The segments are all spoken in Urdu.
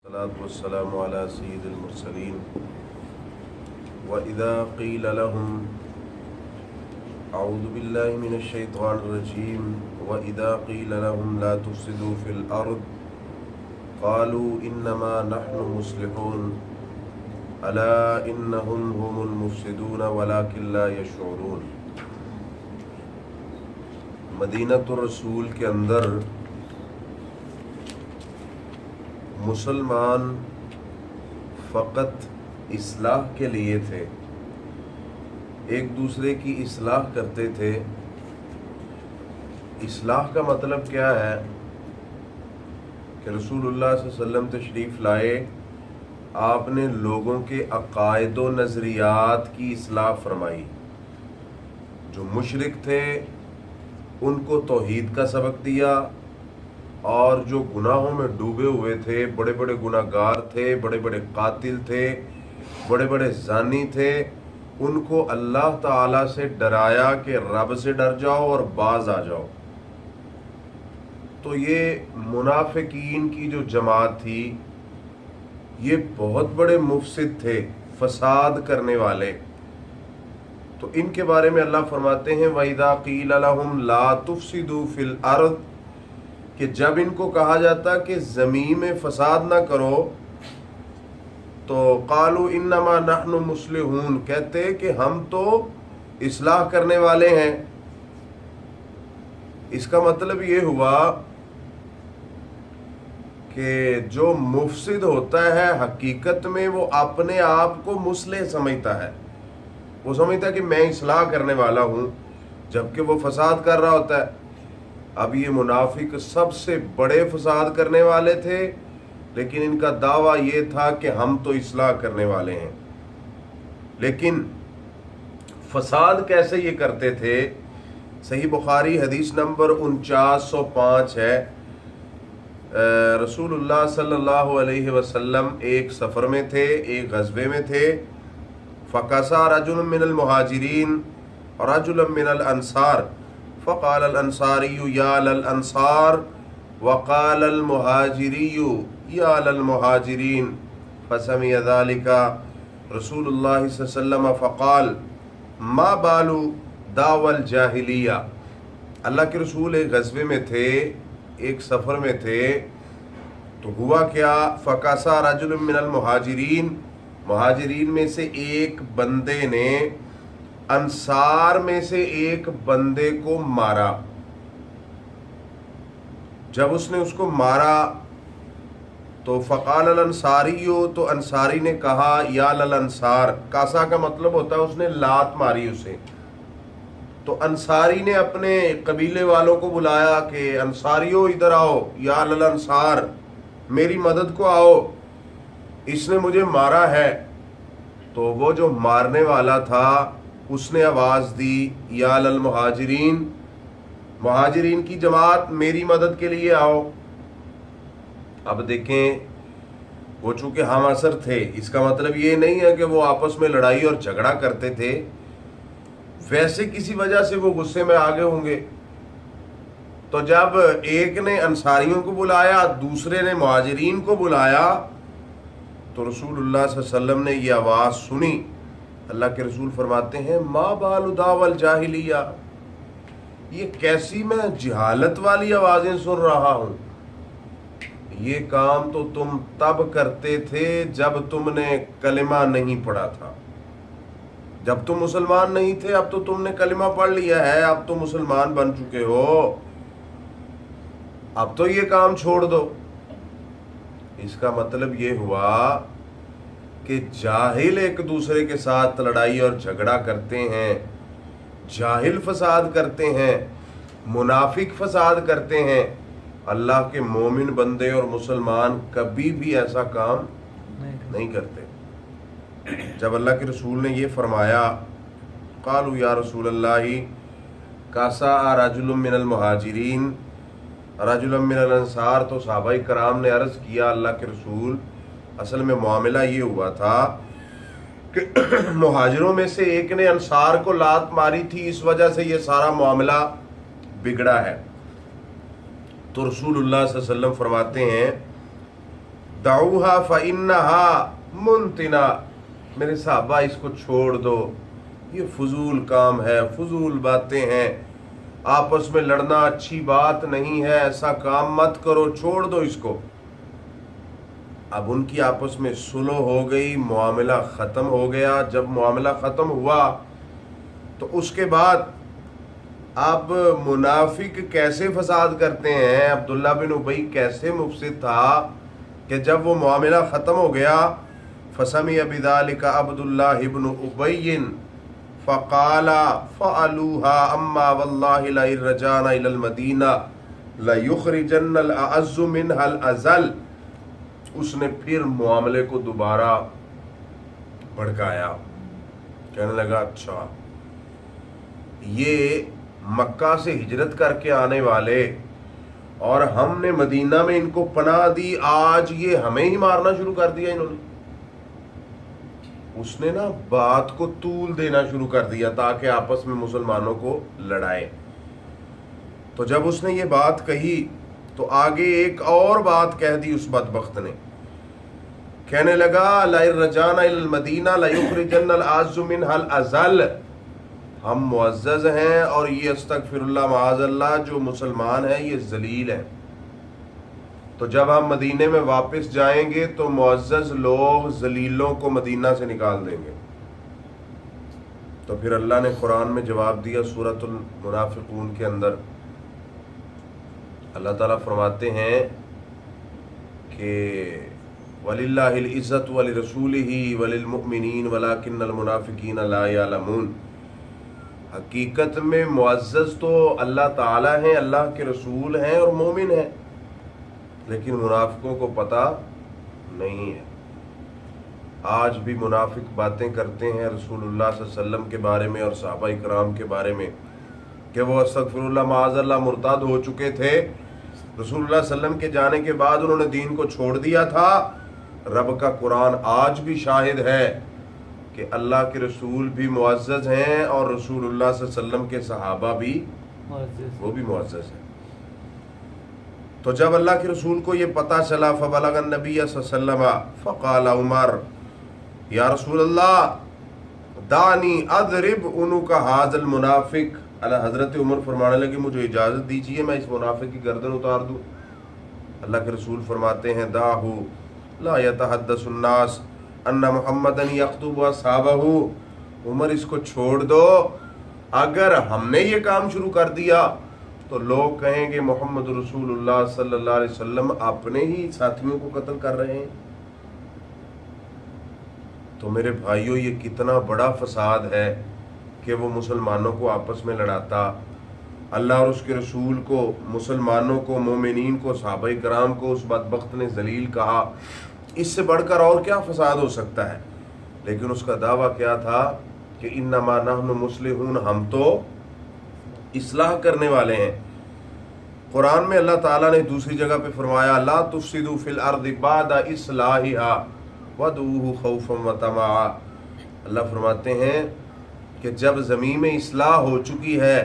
والصلاة والسلام على سيد المرسلين وإذا قيل لهم أعوذ بالله من الشيطان الرجيم وإذا قيل لهم لا تفسدوا في الأرض قالوا إنما نحن مصلحون ألا إنهم هم المفسدون ولكن لا يشعرون۔ مدینۃ الرسول کے اندر مسلمان فقط اصلاح کے لیے تھے، ایک دوسرے کی اصلاح کرتے تھے۔ اصلاح کا مطلب کیا ہے کہ رسول اللہ صلی اللہ علیہ وسلم تشریف لائے، آپ نے لوگوں کے عقائد و نظریات کی اصلاح فرمائی۔ جو مشرک تھے ان کو توحید کا سبق دیا، اور جو گناہوں میں ڈوبے ہوئے تھے، بڑے بڑے گناہ گار تھے، بڑے بڑے قاتل تھے، بڑے بڑے زانی تھے، ان کو اللہ تعالیٰ سے ڈرایا کہ رب سے ڈر جاؤ اور باز آ جاؤ۔ تو یہ منافقین کی جو جماعت تھی یہ بہت بڑے مفسد تھے، فساد کرنے والے۔ تو ان کے بارے میں اللہ فرماتے ہیں وَإِذَا قِيلَ لَهُمْ لَا تُفْسِدُوا فِي الْأَرْضِ، کہ جب ان کو کہا جاتا کہ زمین میں فساد نہ کرو تو قالوا انما نحن مصلحون، کہتے کہ ہم تو اصلاح کرنے والے ہیں۔ اس کا مطلب یہ ہوا کہ جو مفسد ہوتا ہے حقیقت میں وہ اپنے آپ کو مصلح سمجھتا ہے، وہ سمجھتا ہے کہ میں اصلاح کرنے والا ہوں، جبکہ وہ فساد کر رہا ہوتا ہے۔ اب یہ منافق سب سے بڑے فساد کرنے والے تھے، لیکن ان کا دعویٰ یہ تھا کہ ہم تو اصلاح کرنے والے ہیں۔ لیکن فساد کیسے یہ کرتے تھے؟ صحیح بخاری حدیث نمبر 4905 ہے، رسول اللہ صلی اللہ علیہ وسلم ایک سفر میں تھے، ایک غزوے میں تھے۔ فَقَسَى رَجُلٌ مِّنَ الْمُهَاجِرِينَ وَرَجُلٌ مِّنَ الْأَنصَارِ فقال الانصاری یا للانصار وقال المہاجری یا للمہاجرین فسمع ذلك رسول اللہ صلی اللہ علیہ وسلم فقال ما بال دعوی الجاہلیہ۔ اللہ کے رسول ایک غزوے میں تھے، ایک سفر میں تھے، تو ہوا کیا فقاسا رجل من المہاجرین، مہاجرین میں سے ایک بندے نے انصار میں سے ایک بندے کو مارا۔ جب اس نے اس کو مارا تو فقال الانصاری، تو انصاری نے کہا یا للانصار، کاسا کا مطلب ہوتا ہے اس نے لات ماری اسے۔ تو انصاری نے اپنے قبیلے والوں کو بلایا کہ انصاریو ادھر آؤ، یا للانصار میری مدد کو آؤ، اس نے مجھے مارا ہے۔ تو وہ جو مارنے والا تھا اس نے آواز دی یا للمہاجرین، مہاجرین کی جماعت میری مدد کے لیے آؤ۔ اب دیکھیں وہ چونکہ ہم اثر تھے، اس کا مطلب یہ نہیں ہے کہ وہ آپس میں لڑائی اور جھگڑا کرتے تھے، ویسے کسی وجہ سے وہ غصے میں آگے ہوں گے۔ تو جب ایک نے انصاریوں کو بلایا، دوسرے نے مہاجرین کو بلایا، تو رسول اللہ صلی اللہ علیہ وسلم نے یہ آواز سنی۔ اللہ کے رسول فرماتے ہیں ما بال دعوی الجاہلیہ، یہ کیسی میں جہالت والی آوازیں سن رہا ہوں، یہ کام تو تم تب کرتے تھے جب تم نے کلمہ نہیں پڑھا تھا، جب تم مسلمان نہیں تھے، اب تو تم نے کلمہ پڑھ لیا ہے، اب تو مسلمان بن چکے ہو، اب تو یہ کام چھوڑ دو۔ اس کا مطلب یہ ہوا کہ جاہل ایک دوسرے کے ساتھ لڑائی اور جھگڑا کرتے ہیں، جاہل فساد کرتے ہیں، منافق فساد کرتے ہیں، اللہ کے مومن بندے اور مسلمان کبھی بھی ایسا کام نہیں کرتے۔ جب اللہ کے رسول نے یہ فرمایا قالوا یا رسول اللہ کاسا رجل من المہاجرین رجل من الانصار، تو صحابہ کرام نے عرض کیا اللہ کے رسول اصل میں معاملہ یہ ہوا تھا کہ مہاجروں میں سے ایک نے انصار کو لات ماری تھی، اس وجہ سے یہ سارا معاملہ بگڑا ہے۔ تو رسول اللہ صلی اللہ علیہ وسلم فرماتے ہیں دعوها فإنها منتنا، میرے صحابہ اس کو چھوڑ دو، یہ فضول کام ہے، فضول باتیں ہیں، آپس میں لڑنا اچھی بات نہیں ہے، ایسا کام مت کرو، چھوڑ دو اس کو۔ اب ان کی آپس میں صلح ہو گئی، معاملہ ختم ہو گیا۔ جب معاملہ ختم ہوا تو اس کے بعد اب منافق کیسے فساد کرتے ہیں، عبداللہ بن ابی کیسے مفسد تھا کہ جب وہ معاملہ ختم ہو گیا فسمع بذلک عبداللہ بن ابی فقال فعلوها اما واللہ لئن رجعنا الى المدینہ لیخرجن الاعز منها الاذل۔ اس نے پھر معاملے کو دوبارہ بھڑکایا، کہنے لگا اچھا یہ مکہ سے ہجرت کر کے آنے والے اور ہم نے مدینہ میں ان کو پناہ دی، آج یہ ہمیں ہی مارنا شروع کر دیا انہوں نے۔ اس نے نا بات کو طول دینا شروع کر دیا تاکہ آپس میں مسلمانوں کو لڑائے۔ تو جب اس نے یہ بات کہی تو آگے ایک اور بات کہہ دی اس بدبخت نے، کہنے لگا لئن رجعنا الى المدینہ لیخرجن الاعز منها الاذل، ہم معزز ہیں اور یہ استغفر اللہ معاذ اللہ جو مسلمان ہیں یہ ذلیل ہیں، تو جب ہم مدینے میں واپس جائیں گے تو معزز لوگ ذلیلوں کو مدینہ سے نکال دیں گے۔ تو پھر اللہ نے قرآن میں جواب دیا سورۃ المنافقون کے اندر، اللہ تعالیٰ فرماتے ہیں کہ وَلِلَّهِ الْعِزَّةُ وَلِرَسُولِهِ وَلِلْمُؤْمِنِينَ وَلَكِنَّ الْمُنَافِقِينَ لَا يَعْلَمُونَ۔ حقیقت میں معزز تو اللہ تعالیٰ ہیں، اللہ کے رسول ہیں اور مومن ہیں، لیکن منافقوں کو پتہ نہیں ہے۔ آج بھی منافق باتیں کرتے ہیں رسول اللہ صلی اللہ علیہ وسلم کے بارے میں اور صحابہ کرام کے بارے میں کہ وہ استغفر اللہ معاذ اللہ مرتد ہو چکے تھے، رسول اللہ صلی اللہ علیہ وسلم کے جانے کے بعد انہوں نے دین کو چھوڑ دیا تھا۔ رب کا قرآن آج بھی شاہد ہے کہ اللہ کے رسول بھی معزز ہیں اور رسول اللہ صلی اللہ علیہ وسلم کے صحابہ بھی وہ بھی معزز ہیں۔ تو جب اللہ کے رسول کو یہ پتہ چلا فبلغ النبی صلی اللہ علیہ وسلم فقال عمر یا رسول اللہ دانی اضرب عنق ھذا المنافق، حضرت عمر فرمانے لگے مجھے اجازت دیجیے میں اس منافق کی گردن اتار دوں۔ اللہ کے رسول فرماتے ہیں داہو لا یتحدث الناس ان محمدا یخطب اصحابہ، عمر اس کو چھوڑ دو، اگر ہم نے یہ کام شروع کر دیا تو لوگ کہیں گے محمد رسول اللہ صلی اللہ علیہ وسلم اپنے ہی ساتھیوں کو قتل کر رہے ہیں۔ تو میرے بھائیوں یہ کتنا بڑا فساد ہے کہ وہ مسلمانوں کو آپس میں لڑاتا، اللہ اور اس کے رسول کو، مسلمانوں کو، مومنین کو، صحابہ کرام کو اس بدبخت نے ذلیل کہا۔ اس سے بڑھ کر اور کیا فساد ہو سکتا ہے؟ لیکن اس کا دعویٰ کیا تھا کہ انما نحن مصلحون، ہم تو اصلاح کرنے والے ہیں۔ قرآن میں اللہ تعالیٰ نے دوسری جگہ پہ فرمایا لا تفسدوا فی الارض بعد اصلاحها وادعوه خوفا وطمعا۔ اللہ فرماتے ہیں کہ جب زمین میں اصلاح ہو چکی ہے،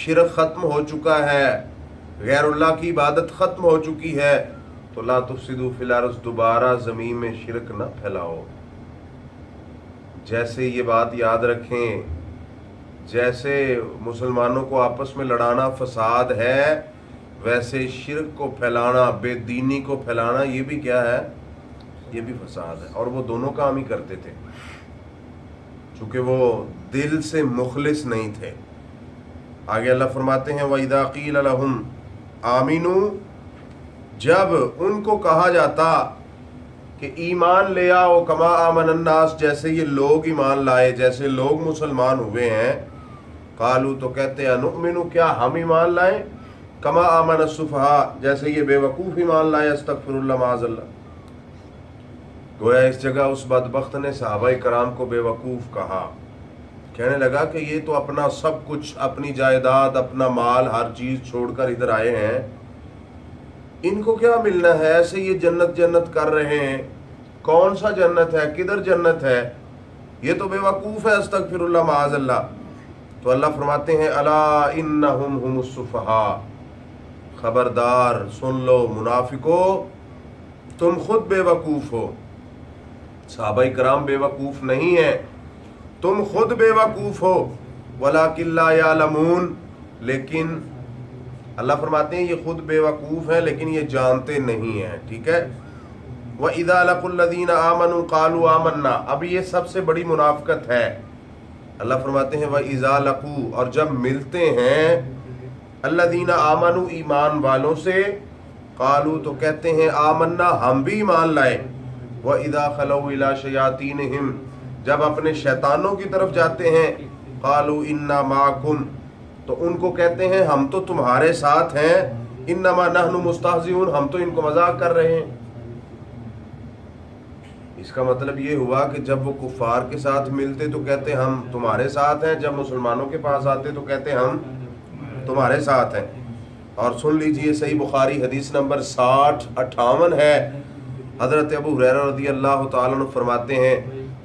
شرک ختم ہو چکا ہے، غیر اللہ کی عبادت ختم ہو چکی ہے، تو لا تفسدوا فی الارض، دوبارہ زمین میں شرک نہ پھیلاؤ۔ جیسے یہ بات یاد رکھیں، جیسے مسلمانوں کو آپس میں لڑانا فساد ہے، ویسے شرک کو پھیلانا، بے دینی کو پھیلانا یہ بھی کیا ہے؟ یہ بھی فساد ہے۔ اور وہ دونوں کام ہی کرتے تھے چونکہ وہ دل سے مخلص نہیں تھے۔ آگے اللہ فرماتے ہیں وَإِذَا قِيلَ لَهُمْ آمِنُوا، جب ان کو کہا جاتا کہ ایمان لے آؤ کما آمن الناس، جیسے یہ لوگ ایمان لائے، جیسے لوگ مسلمان ہوئے ہیں، قالوا تو کہتے ہیں نؤمن، کیا ہم ایمان لائیں، کما آمن السفہاء، جیسے یہ بے وقوف ایمان لائے، استغفر اللہ معاذ اللہ۔ گویا اس جگہ اس بدبخت نے صحابہ کرام کو بے وقوف کہا، کہنے لگا کہ یہ تو اپنا سب کچھ، اپنی جائیداد، اپنا مال، ہر چیز چھوڑ کر ادھر آئے ہیں، ان کو کیا ملنا ہے، ایسے یہ جنت جنت کر رہے ہیں، کون سا جنت ہے، کدھر جنت ہے، یہ تو بے وقوف ہے، استغفر اللہ معاذ اللہ۔ تو اللہ فرماتے ہیں الا انہم ہم السفہاء، خبردار سن لو منافقو، تم خود بے وقوف ہو. صحابہ کرام بے وقوف نہیں ہیں، تم خود بے وقوف ہو. وَلَٰكِن لَّا يَعْلَمُونَ، لیکن اللہ فرماتے ہیں یہ خود بے وقوف ہیں لیکن یہ جانتے نہیں ہیں. ٹھیک ہے. وَإِذَا لَقُوا الَّذِينَ آمَنُوا قَالُوا آمَنَّا، اب یہ سب سے بڑی منافقت ہے. اللہ فرماتے ہیں وَإِذَا لَقُوا، اور جب ملتے ہیں الَّذِينَ آمَنُوا ایمان والوں سے، قالوا تو کہتے ہیں آمنا ہم بھی ایمان لائے. وَإِذَا خَلَوْا إِلَىٰ شَيَاطِينِهِمْ، جب اپنے شیطانوں کی طرف جاتے ہیں، قالوا إِنَّا مَعَكُمْ، تو ان کو کہتے ہیں ہم تو تمہارے ساتھ ہیں. إِنَّمَا نَحْنُ مُسْتَهْزِئُونَ، ہم تو ان کو مذاق کر رہے ہیں. اس کا مطلب یہ ہوا کہ جب وہ کفار کے ساتھ ملتے تو کہتے ہم تمہارے ساتھ ہیں، جب مسلمانوں کے پاس آتے تو کہتے ہم تمہارے ساتھ ہیں. اور سن لیجئے صحیح بخاری حدیث نمبر 6058 ہے. حضرت ابو ہریرہ رضی اللہ تعالیٰ عنہ فرماتے ہیں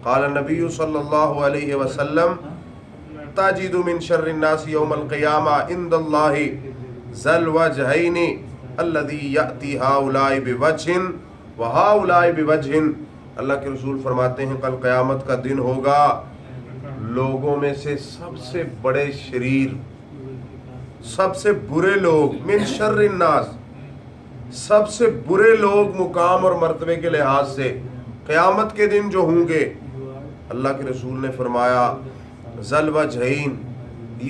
قال النبی صلی اللہ علیہ وسلم تجد من شر الناس یوم القیامہ عند اللہ ذا الوجہین الذی یأتی ہؤلاء بوجہ وہؤلاء بوجہ. اللہ کے رسول فرماتے ہیں کل قیامت کا دن ہوگا، لوگوں میں سے سب سے بڑے شریر، سب سے برے لوگ، من شر الناس، سب سے برے لوگ مقام اور مرتبے کے لحاظ سے قیامت کے دن جو ہوں گے، اللہ کے رسول نے فرمایا ذا الوجہین،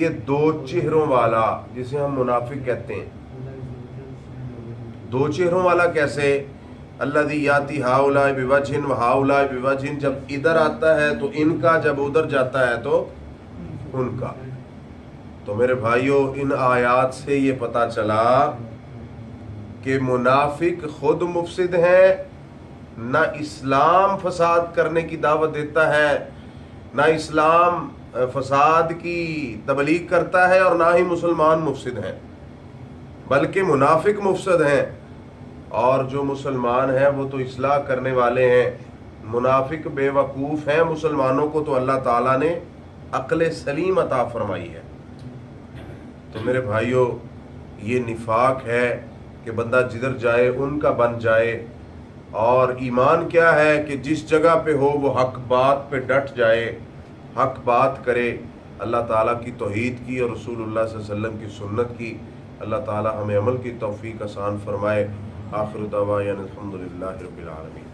یہ دو چہروں والا، جسے ہم منافق کہتے ہیں. دو چہروں والا کیسے؟ الذی یاتی ہؤلاء بوجہ وہؤلاء بوجہ، جب ادھر آتا ہے تو ان کا، جب ادھر جاتا ہے تو ان کا. تو میرے بھائیوں ان آیات سے یہ پتہ چلا کہ منافق خود مفسد ہیں، نہ اسلام فساد کرنے کی دعوت دیتا ہے، نہ اسلام فساد کی تبلیغ کرتا ہے، اور نہ ہی مسلمان مفسد ہیں، بلکہ منافق مفسد ہیں. اور جو مسلمان ہیں وہ تو اصلاح کرنے والے ہیں. منافق بے وقوف ہیں. مسلمانوں کو تو اللہ تعالیٰ نے عقل سلیم عطا فرمائی ہے. تو میرے بھائیوں یہ نفاق ہے کہ بندہ جدھر جائے ان کا بن جائے. اور ایمان کیا ہے کہ جس جگہ پہ ہو وہ حق بات پہ ڈٹ جائے، حق بات کرے، اللہ تعالیٰ کی توحید کی اور رسول اللہ صلی اللہ علیہ وسلم کی سنت کی. اللہ تعالیٰ ہمیں عمل کی توفیق آسان فرمائے. آخر دعوانا الحمدللہ رب العالمین.